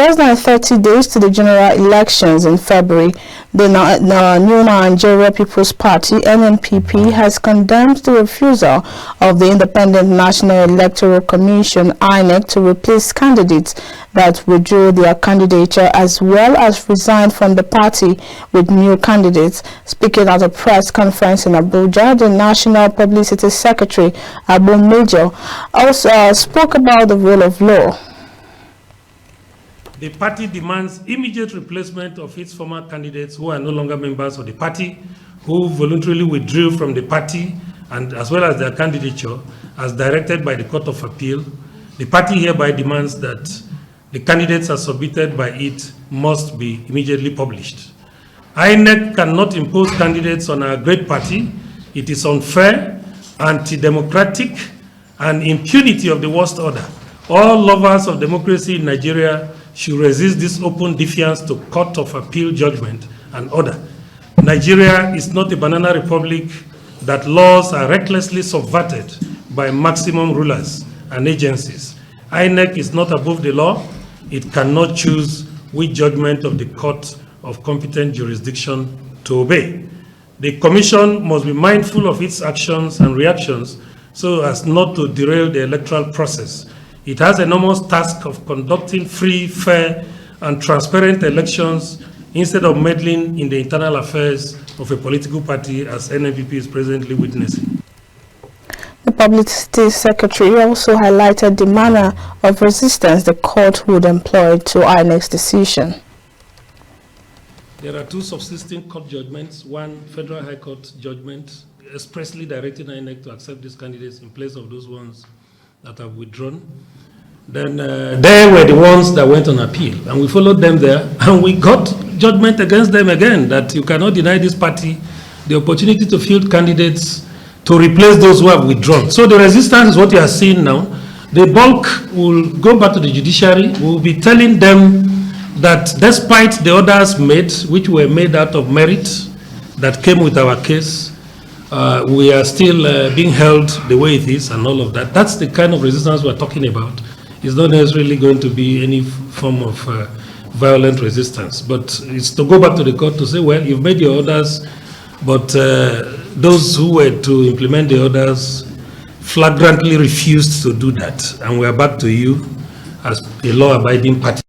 less than 30 days to the general elections in February, the New Nigeria People's Party, NNPP, has condemned the refusal of the Independent National Electoral Commission, INEC, to replace candidates that withdrew their candidature as well as resigned from the party with new candidates. Speaking at a press conference in Abuja, the National Publicity Secretary, Abu Major, also spoke about the rule of law. The party demands immediate replacement of its former candidates who are no longer members of the party, who voluntarily withdrew from the party, and as well as their candidature as directed by the Court of Appeal. The party hereby demands that the candidates as submitted by it must be immediately published. INEC cannot impose candidates on our great party. It is unfair, anti-democratic, and impunity of the worst order. All lovers of democracy in Nigeria should resist this open defiance to Court of Appeal judgment and order. Nigeria is not a banana republic that laws are recklessly subverted by maximum rulers and agencies. INEC is not above the law. It cannot choose which judgment of the court of competent jurisdiction to obey. The Commission must be mindful of its actions and reactions so as not to derail the electoral process. It has an enormous task of conducting free, fair, and transparent elections instead of meddling in the internal affairs of a political party, as NNPP is presently witnessing. The Publicity Secretary also highlighted the manner of resistance the court would employ to INEC's decision. There are two subsisting court judgments, one Federal High Court judgment expressly directing INEC to accept these candidates in place of those ones that have withdrawn. Then they were the ones that went on appeal, and we followed them there, and we got judgment against them again that you cannot deny this party the opportunity to field candidates to replace those who have withdrawn. So the resistance is what you are seeing now. The bulk will go back to the judiciary. We will be telling them that despite the orders made, which were made out of merit that came with our case, we are still being held the way it is and all of that. That's the kind of resistance we're talking about. It's not necessarily going to be any form of violent resistance, but it's to go back to the court to say, well, you've made your orders, but those who were to implement the orders flagrantly refused to do that, and we're back to you as a law-abiding party.